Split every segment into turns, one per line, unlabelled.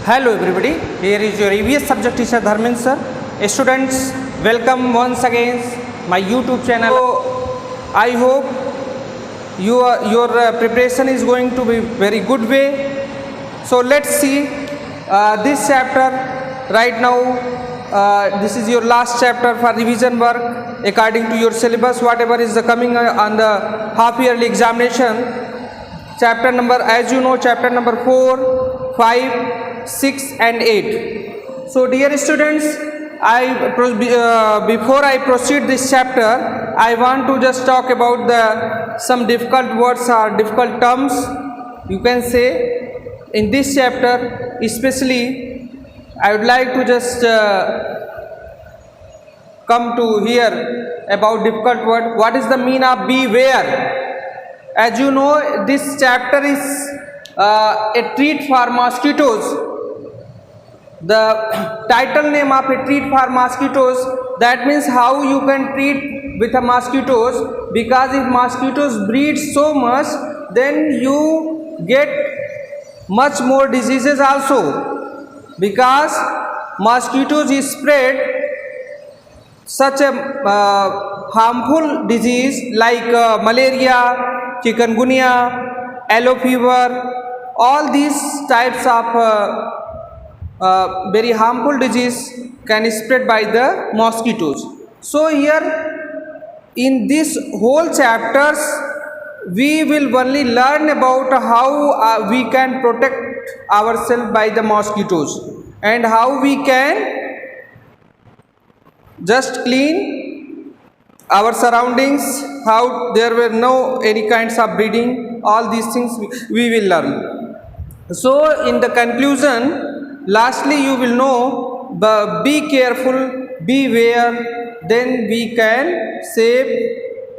Hello everybody, here is your EVS subject teacher Dharmendra sir. Students, welcome once again my YouTube channel. So, I hope your preparation is going to be very good way. So let's see this chapter right now. This is your last chapter for revision work according to your syllabus, whatever is coming on the half yearly examination. Chapter number, as you know, chapter number 4, 5, 6 and 8. So dear students, before I proceed this chapter, I want to just talk about some difficult words or difficult terms, you can say, in this chapter. Especially I would like to just come to hear about difficult word. What is the meaning of beware? As you know, this chapter is a treat for mosquitoes. The title name of a treat for mosquitoes, that means how you can treat with the mosquitoes, because if mosquitoes breed so much, then you get much more diseases also, because mosquitoes spread such a harmful disease like malaria, chikungunya, yellow fever. All these types of very harmful disease can spread by the mosquitoes. So here in this whole chapters we will only learn about how we can protect ourselves by the mosquitoes and how we can just clean our surroundings, how there were no any kinds of breeding. All these things we will learn. So in the conclusion, lastly you will know, be careful, beware, then we can save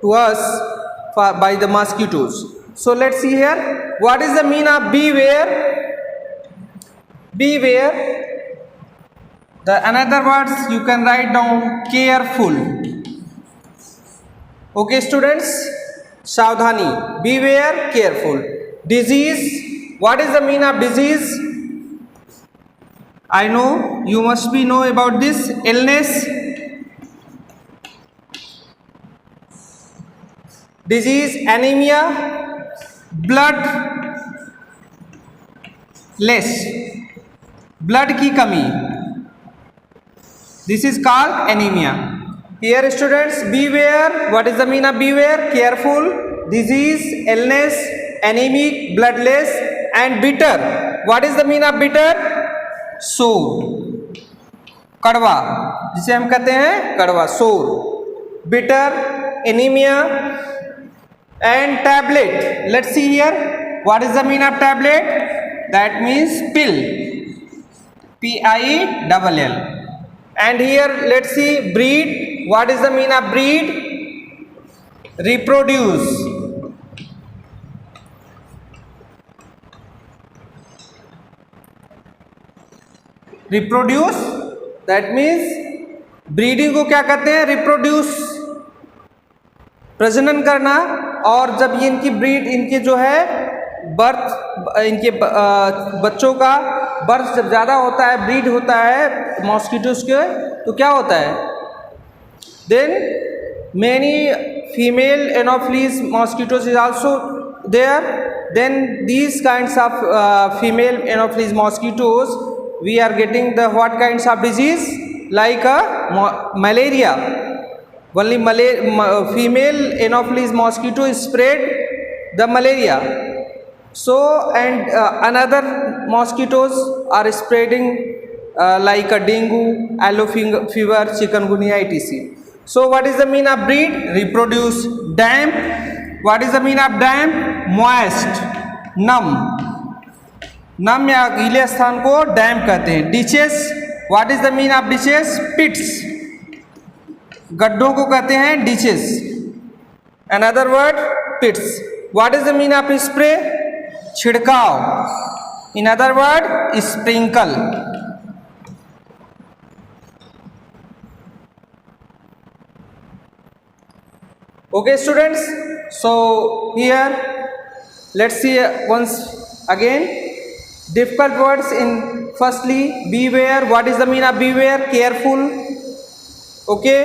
to us by the mosquitoes. So let's see here, what is the meaning of beware? Beware, the another words you can write down, careful. Okay students, सावधानी, beware, careful. Disease, what is the meaning of disease? I know you must be know about this. Illness, disease, anemia, blood less, blood की कमी, this is called anemia. Here students, beware, what is the meaning of beware? Careful, disease, illness, anemic, bloodless and bitter. What is the meaning of bitter? Sour, कड़वा, जिसे हम कहते हैं कड़वा, sour, bitter, anemia and tablet. Let's see here, what is the meaning of tablet? That means pill, Pill. And here let's see, breed, what is the meaning of breed? Reproduce, reproduce, that means breeding को क्या कहते हैं? Reproduce, प्रजनन करना. और जब ये इनकी ब्रीड, इनके जो है बर्थ, इनके बच्चों का बर्थ जब ज़्यादा होता है, ब्रीड होता है मॉस्किटोज के, तो क्या होता है? Then many female anopheles mosquitoes is also there. Then these kinds of female anopheles mosquitoes we are getting the what kinds of disease, like malaria. Only female anopheles mosquito spread the malaria. So and another mosquitoes are spreading like a dengue, yellow fever, chikungunya, etc. So what is the meaning of breed? Reproduce. Damp, what is the meaning of damp? Moist, numb. नम या गीले स्थान को damp कहते हैं. Ditches, what is the mean of ditches? Pits, गड्ढों को कहते हैं ditches. Another word pits. What is the mean of spray? छिड़काव. In other word sprinkle. Okay students, so here let's see once again. Difficult words in firstly beware. What is the mean of beware? Careful. Okay.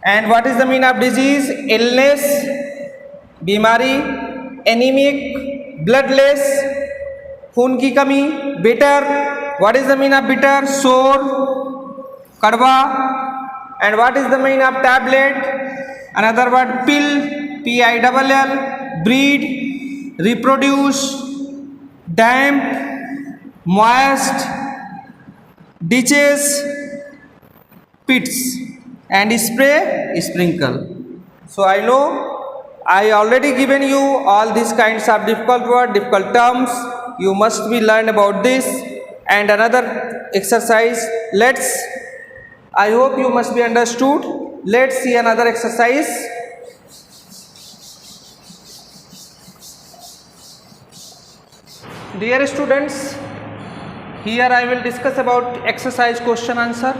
And what is the mean of disease? Illness, बीमारी, anemic, bloodless, खून की कमी, bitter. What is the mean of bitter? Sour, कड़वा. And what is the mean of tablet? Another word pill, pill, breed, reproduce, damp, moist, ditches, pits, and spray, sprinkle. So I know I already given you all these kinds of difficult words, difficult terms. You must be learned about this. And another exercise, I hope you must be understood. Let's see another exercise. Dear students, here I will discuss about exercise question answer.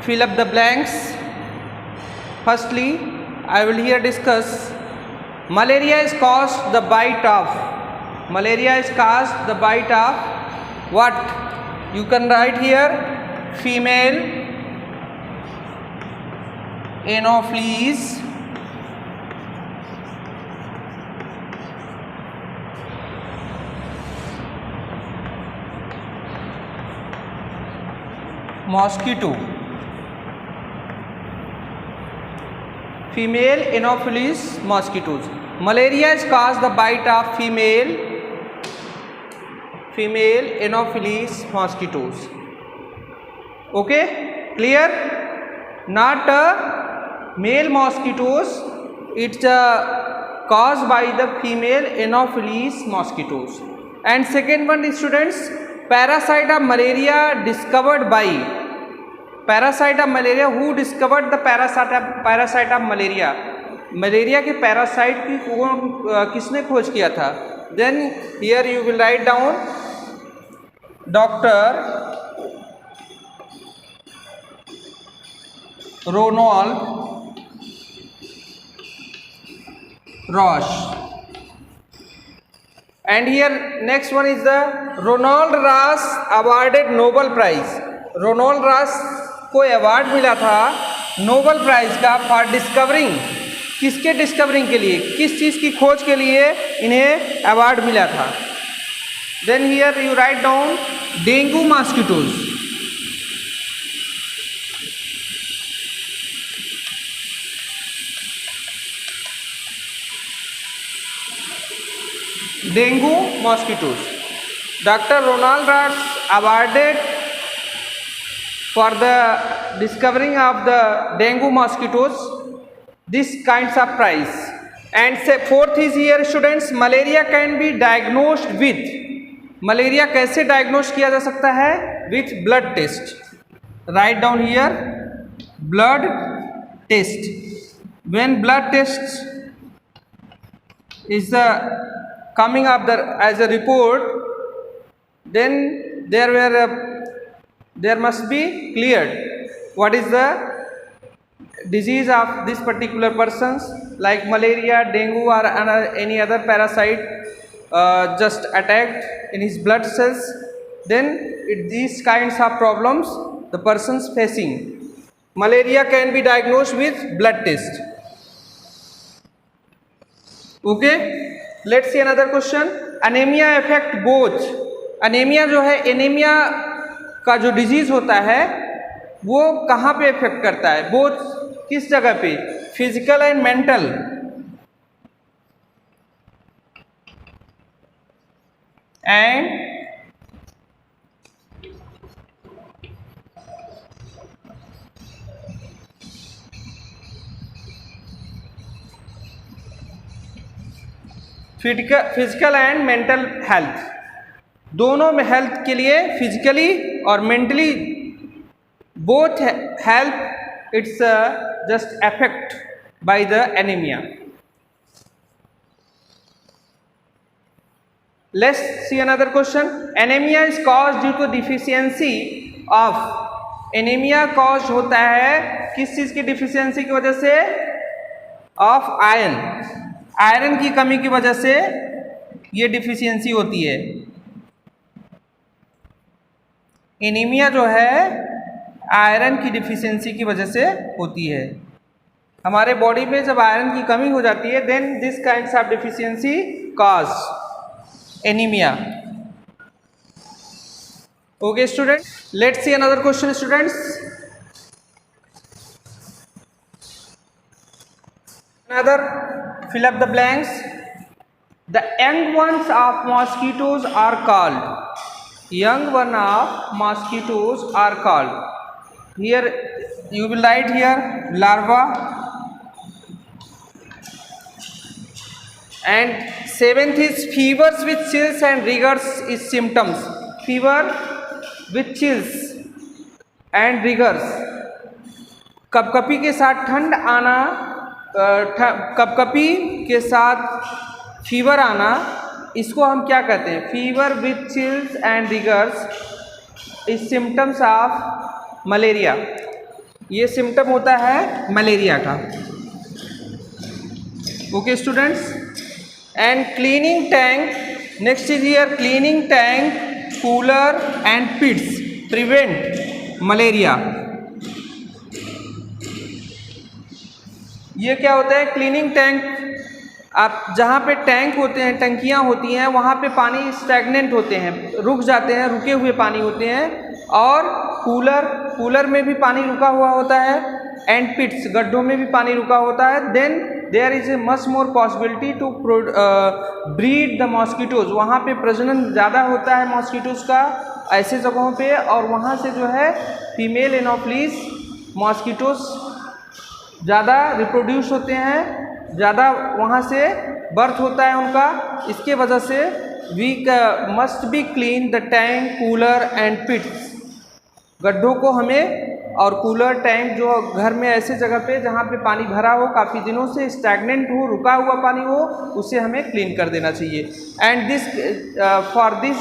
Fill up the blanks. Firstly, I will here discuss malaria is caused the bite of what? You can write here female Anopheles mosquito. Female Anopheles mosquitoes. Malaria is caused the bite of female Anopheles mosquitoes. Okay, clear? Not male mosquitoes. It's caused by the female Anopheles mosquitoes. And second one, students, parasite of malaria discovered by. Parasite of malaria, who discovered the parasite of malaria? Malaria के parasite की किसने खोज किया था? Then here you will write down doctor Ronald Ross. And here next one is the Ronald Ross awarded Nobel prize. Ronald Ross को award मिला था Nobel prize का फॉर डिस्कवरिंग. किसके डिस्कवरिंग के लिए, किस चीज़ की खोज के लिए इन्हें अवार्ड मिला था? Then here you write down dengue mosquitoes. Dengue mosquitoes. Doctor Ronald Ross awarded for the discovering of the dengue mosquitoes this kinds of prize. And say fourth is here students, malaria can be diagnosed with. malaria कैसे diagnose किया जा सकता है? with blood test. write down here blood test. when blood test is the coming up as a report, then there must be cleared what is the disease of this particular persons, like malaria, dengue or any other parasite just attacked in his blood cells. Then these kinds of problems the persons facing. Malaria can be diagnosed with blood test. Okay, let's see another question. Anemia affect both. Anemia जो है, anemia का जो disease होता है वो कहाँ पे effect करता है? बोथ किस जगह पे? Physical and mental. And physical and mental health, दोनों में हेल्थ के लिए फिजिकली और mentally both help it's just affect by the anemia. Let's see another question. Anemia is caused due to deficiency of. Anemia cause होता है किस चीज की डिफिशियंसी की वजह से? Of iron. आयरन की कमी की वजह से ये डिफिशियंसी होती है. एनीमिया जो है आयरन की डिफिशियंसी की वजह से होती है। हमारे बॉडी में जब आयरन की कमी हो जाती है then this kinds of deficiency cause anemia. Okay student, let's see another question students. Another, fill up the blanks. The young ones of mosquitoes are called. Young one of mosquitoes are called. Here you will write here larva. And seventh is fevers with chills and rigors is symptoms. Fever with chills and rigors. कपकपी के साथ ठंड आना, कपकपी के साथ fever आना, इसको हम क्या कहते हैं? Fever with chills and rigors is symptoms of malaria. ये सिम्टम होता है मलेरिया का। Okay students, and cleaning tank, next is here cleaning tank, cooler and pits prevent malaria. ये क्या होता है? क्लीनिंग टैंक, आप जहाँ पे टैंक होते हैं, टंकियाँ होती हैं, वहाँ पे पानी स्टैग्नेंट होते हैं, रुक जाते हैं, रुके हुए पानी होते हैं। और कूलर में भी पानी रुका हुआ होता है, एंड पिट्स, गड्ढों में भी पानी रुका होता है। Then there is a much more possibility to breed the mosquitoes. वहाँ पे प्रजनन ज़्यादा होता है मॉस्किटोज का ऐसे जगहों पे, और वहाँ से जो है फीमेल एनोफ्लीज मॉस्किटोज ज़्यादा रिप्रोड्यूस होते हैं, ज़्यादा वहाँ से बर्थ होता है उनका। इसके वजह से we must be clean the tank, cooler and pits. गड्ढों को हमें, और कूलर, टैंक जो घर में ऐसे जगह पे जहाँ पे पानी भरा हो, काफ़ी दिनों से स्टैग्नेंट हो, रुका हुआ पानी हो, उसे हमें क्लीन कर देना चाहिए। And this for this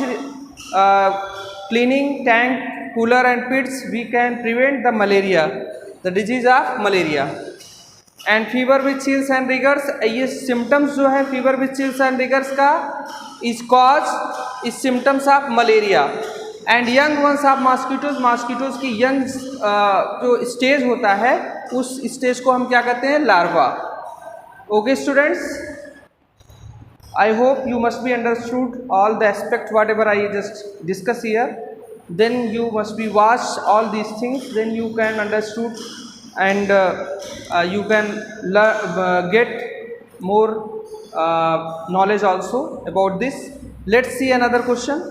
cleaning tank, cooler and pits we can prevent the malaria, the disease of malaria. And fever with chills and rigors, ये सिम्टम्स जो है fever with chills and rigors का is cause is symptoms of malaria. And young ones of mosquitoes, mosquitoes की young जो stage होता है उस stage को हम क्या कहते हैं? Larva. Okay students, I hope you must B understood all the aspect whatever I just discuss here. Then you must be watch all these things, then you can understood and you can get more knowledge also about this. Let's see another question.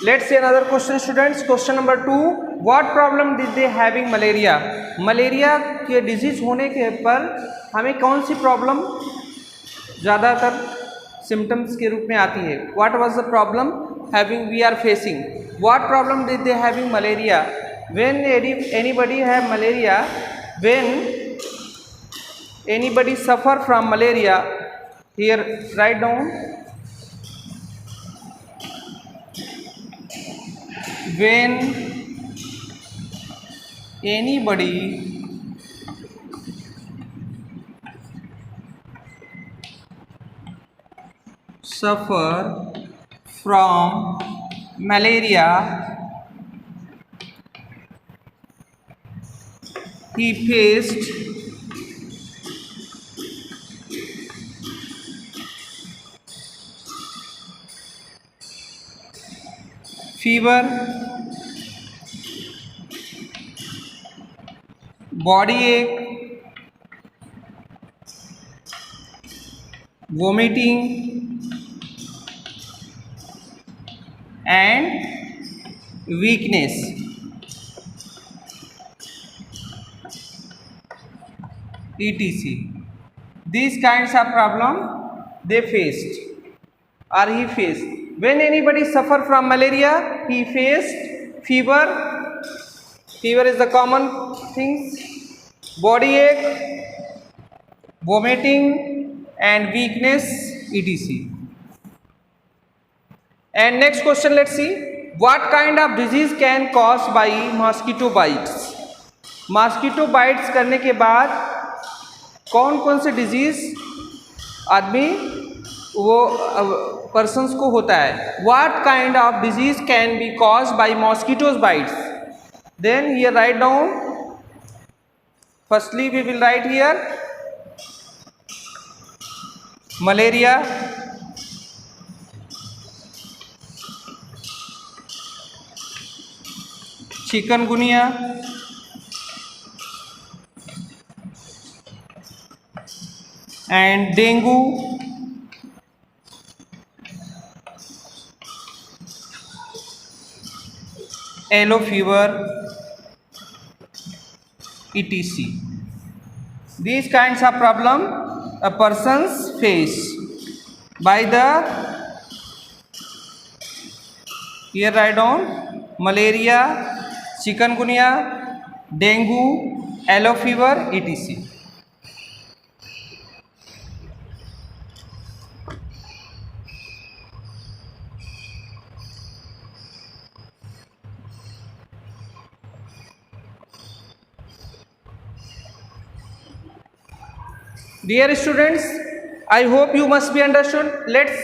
Let's see another question students. Question number 2, what problem did they having malaria? Malaria के disease होने के पर हमें कौन सी problem ज़्यादातर symptoms के रूप में आती है? What was the problem having we are facing? What problem did they having malaria? When anybody have malaria, when anybody suffer from malaria, here write down, when anybody suffer from malaria, he faced fever, body ache, vomiting and weakness. etc. These kinds of problem they faced or he faced. When anybody suffer from malaria, he faced fever. Fever is the common things. Body ache, vomiting and weakness, etc. And next question, let's see. What kind of disease can caused by mosquito bites? Mosquito bytes करने के बाद कौन कौन से disease आदमी वो persons को होता है. What kind of disease can be cause by mosquitoes bites? Then here write down. Firstly we will write here malaria, chikungunya, and dengue, yellow fever, etc. These kinds of problem a persons face by the, here write down, malaria, chikungunya, dengue, yellow fever, etc. Dear students, I hope you must be understood. Let's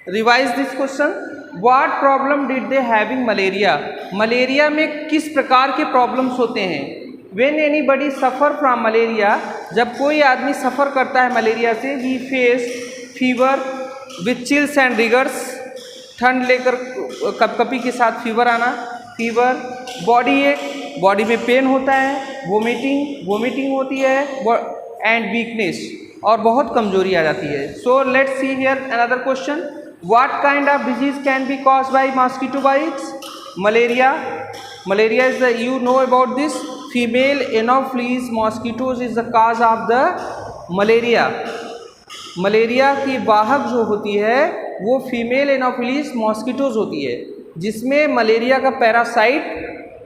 revise this question. What problem did they having malaria? Malaria में किस प्रकार के problems होते हैं? When anybody suffer from malaria, जब कोई आदमी सफ़र करता है मलेरिया से, he face fever with chills and rigors, ठंड लेकर कपकपी के साथ फीवर आना, फीवर, बॉडी एक, बॉडी में पेन होता है, वोमिटिंग होती है, एंड वीकनेस, और बहुत कमजोरी आ जाती है. So let's see here another question. What kind of disease can be cause bye mosquito bytes? Malaria. Malaria is the, you know about this, female Anopheles mosquitoes is the cause of the malaria. Malaria की वाहक जो होती है वो female Anopheles mosquitoes होती है, जिसमें malaria का पैरासाइट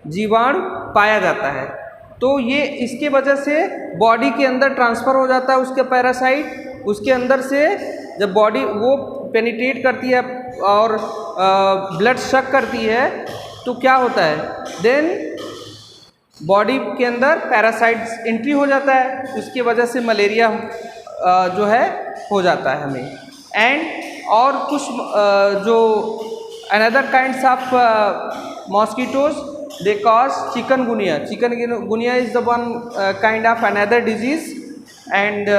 जीवाणु पाया जाता है. तो ये इसके वजह से बॉडी के अंदर ट्रांसफ़र हो जाता है उसके पैरासाइट. उसके अंदर से जब बॉडी वो पेनिट्रेट करती है और ब्लड शक करती है तो क्या होता है, देन बॉडी के अंदर पैरासाइट्स एंट्री हो जाता है, उसकी वजह से मलेरिया जो है हो जाता है हमें. एंड और कुछ जो another kinds of mosquitoes, they cause chikungunya. Chikungunya is the one kind of another disease. And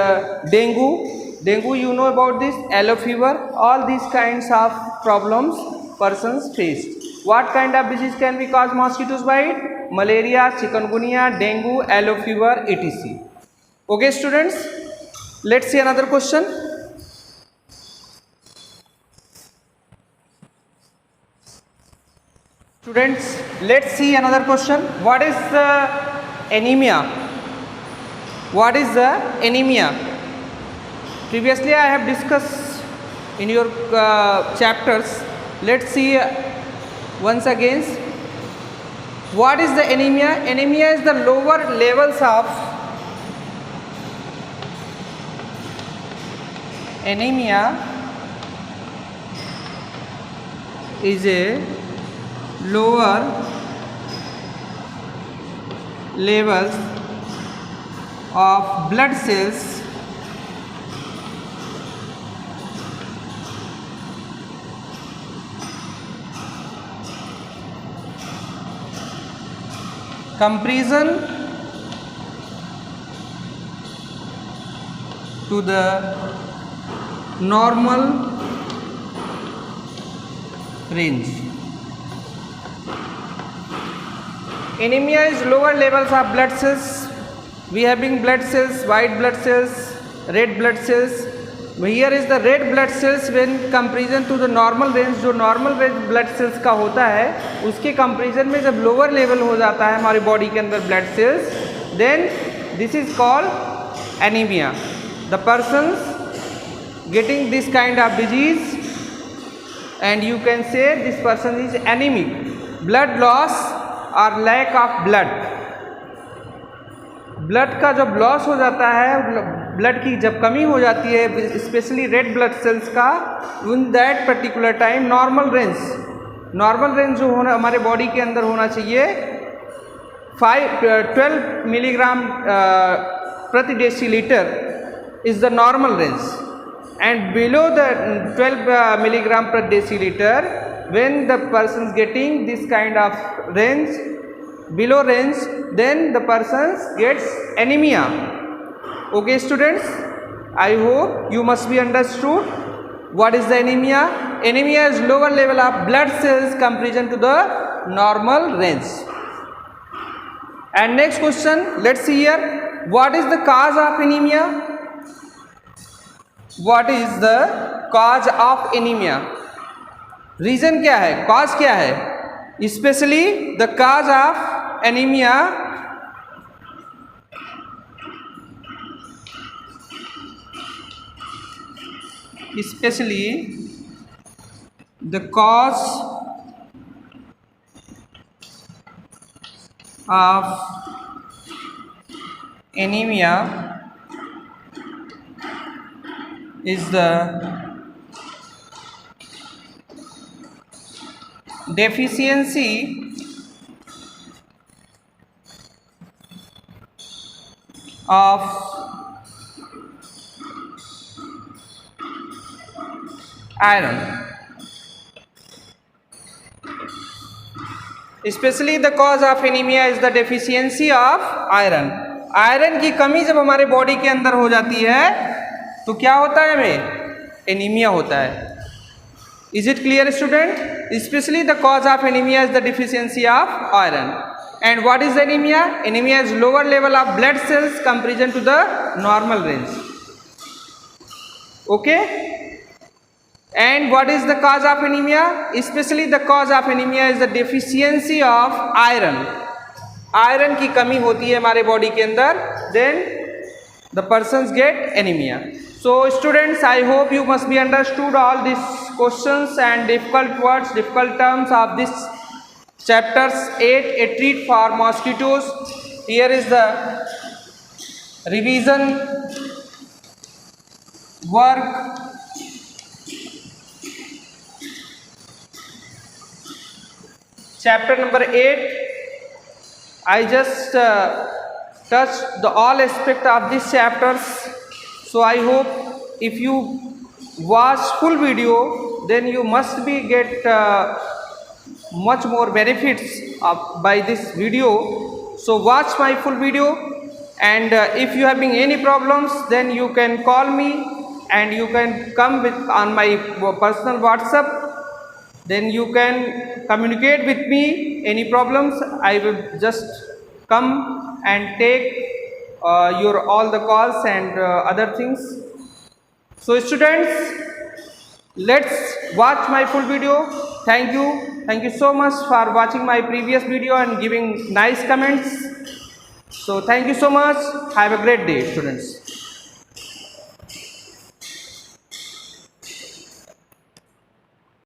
dengue, you know about this, yellow fever, all these kinds of problems persons face. What kind of disease can be cause mosquitoes bite? Malaria, chikungunya, dengue, yellow fever, etc. Okay students, let's see another question. Students, let's see another question. What is the anemia? What is the anemia? Previously I have discussed in your chapters. Let's see once again. What is the anemia? Anemia is the lower levels of anemia is a lower levels of blood cells comparison to the normal range. Anemia is lower levels of blood cells. We having blood cells, white blood cells, red blood cells. Here is the red blood cells when comparison to the normal range. जो normal range blood cells का होता है उसके comparison में जब lower level हो जाता है हमारी body के अंदर blood cells, then this is called anemia. The persons getting this kind of disease, and you can say this person is anemic. Blood loss और लैक ऑफ ब्लड, ब्लड का जब loss हो जाता है, ब्लड की जब कमी हो जाती है, स्पेशली रेड ब्लड सेल्स का, in that particular time normal range जो होना हमारे बॉडी के अंदर होना चाहिए 12 मिलीग्राम प्रति decilitre is the normal range. and below the 12 milligram per deciliter, when the person is getting this kind of range, below range, then the person gets anemia. Okay students, I hope you must be understood what is the anemia. Anemia is lower level of blood cells comparison to the normal range. And next question, let's see here, what is the cause of anemia? What is the cause of anemia? Reason क्या है, cause क्या है? Specially the cause of anemia the cause of anemia is the deficiency of iron. Especially the cause of anemia is the deficiency of iron. Iron की कमी जब हमारे body के अंदर हो जाती है तो क्या होता है, हमें एनीमिया होता है. Is it clear student? Especially the cause of anemia is the deficiency of iron. And what is anemia? Anemia is lower level of blood cells comparison to the normal range. Okay? And what is the cause of anemia? Especially the cause of anemia is the deficiency of iron. Iron की कमी होती है हमारे body के अंदर, then the persons get anemia. So students, I hope you must be understood all these questions and difficult words, difficult terms of this chapters 8, a treat for mosquitoes. Here is the revision work. Chapter number 8, I just touched the all aspect of these chapters. So I hope if you watch full video, then you must be get much more benefits by this video. So watch my full video, and if you having any problems, then you can call me and you can come with on my personal WhatsApp. Then you can communicate with me any problems. I will just come and take your all the calls and other things. So students, let's watch my full video. Thank you so much for watching my previous video and giving nice comments. So thank you so much. Have a great day students.